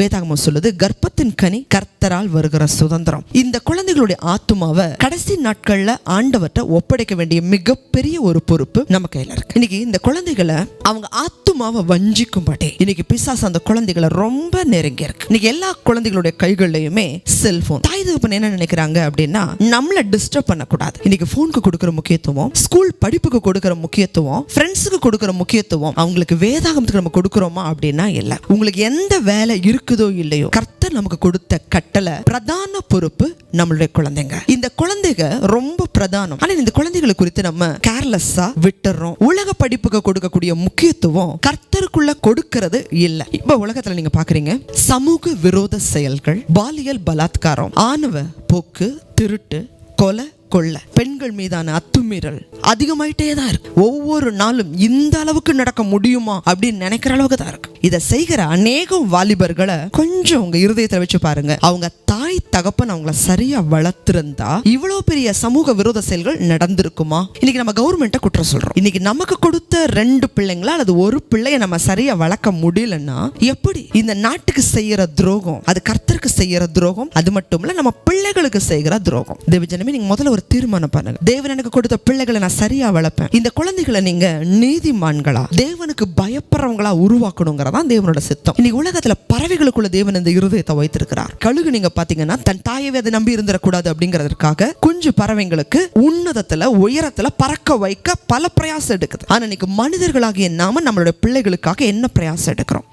வேதாகமம் சொல்லுது, கர்ப்பத்தின் கனி கர்த்தரால் வருகிற சுதந்திரம். இந்த குழந்தைகளுடைய ஆத்துமாவை கடைசி நாட்கள்ல ஆண்டவர்ட்ட ஒப்படைக்க வேண்டிய மிகப்பெரிய ஒரு பொறுப்பு நம்ம கையில இருக்கு. இன்னைக்கு இந்த குழந்தைகளை அவங்க ஆத்துமாவை வஞ்சிக்கும்படி இன்னைக்கு பிசாசு அந்த குழந்தைகளை ரொம்ப நெருங்கி இருக்கு. இன்னைக்கு எல்லா குழந்தைகளுடைய கைகள்லயுமே செல்போன். தாய் தகப்பன் என்ன நினைக்கிறாங்க அப்படின்னா, நம்மள டிஸ்டர்ப் பண்ணக்கூடாது. இன்னைக்கு போனுக்கு கொடுக்கிற முக்கியத்துவம், ஸ்கூல் படிப்புக்கு கொடுக்கிற முக்கியத்துவம், ஃப்ரெண்ட்ஸுக்கு கொடுக்கிற முக்கியத்துவம் அவங்களுக்கு வேதாகமத்துக்கு நம்ம கொடுக்கிறோமா அப்படின்னா இல்ல. உங்களுக்கு எந்த வேலை இருக்குதோ இல்லையோ, கர்த்தர் நமக்கு கொடுத்த கட்டளை பிரதான பொறுப்பு நம்மளுடைய குழந்தைங்க. இந்த குழந்தைங்க ரொம்ப பிரதானம். ஆனா இந்த குழந்தைகளை குறித்து நம்ம கேர்லெஸ்ஸா விட்டுறோம். உலக படிப்புக்கு கொடுக்கக்கூடிய முக்கியத்துவம் கர்த்தருக்குள்ள கொடுக்கிறது இல்ல. இப்ப உலகத்துல நீங்க பாக்குறீங்க, சமூக விரோத செயல்கள், பாலியல் பலாத்காரம், ஆணவ போக்கு, திருட்டு, கொலை, கொள்ள, பெண்கள் மீதான அத்துமீறல் அதிகமாயிட்டே தான் இருக்கு. ஒவ்வொரு நாளும் இந்த அளவுக்கு நடக்க முடியுமா அப்படின்னு நினைக்கிற அளவுக்கு தான் இருக்கு. இதை செய்கிற அநேகம் வாலிபர்களை கொஞ்சம் உங்க இருதயத்தை வச்சு பாருங்க. அவங்க தாய் தகப்பன் அவங்கள சரியா வளர்த்திருந்தா இவ்வளவு பெரிய சமூக விரோத செயல்கள் நடந்திருக்குமா? இன்னைக்கு நம்ம கவர்மெண்ட்டை குற்றம் சொல்றோம். இன்னைக்கு நமக்கு கொடுத்த 2 பிள்ளைங்களா அல்லது ஒரு பிள்ளைய நம்ம சரியா வளர்க்க முடியலன்னா எப்படி? இந்த நாட்டுக்கு செய்யற துரோகம், அது கர்த்தருக்கு செய்யற துரோகம். அது மட்டும் இல்ல, நம்ம பிள்ளைகளுக்கு செய்கிற துரோகம். தேவஜனமே, நீங்க முதல்ல ஒரு தீர்மானம் பண்ணுங்க. தேவன் எனக்கு கொடுத்த பிள்ளைகளை நான் சரியா வளர்ப்பேன். இந்த குழந்தைகளை நீங்க நீதிமான்களா, தேவனுக்கு பயப்படுறவங்களா உருவாக்கணுங்கிறதா தேவனோட சித்தம். இன்னைக்கு உலகத்துல பறவைகளுக்குள்ள தேவன் இந்த இருதயத்தை வைத்திருக்கிறார். கழுகு நீங்க பாத்தீங்கன்னா தன் தாயவே அதை நம்பி இருந்துடக்கூடாது அப்படிங்கிறதுக்காக குஞ்சு பறவைங்களுக்கு உன்னதத்துல உயரத்துல பறக்க வைக்க பல பிரயாசம் எடுக்குது. ஆனா இன்னைக்கு மனிதர்களாகிய நாம நம்மளுடைய பிள்ளைகளுக்காக என்ன பிரயாசம் எடுக்கிறோம்?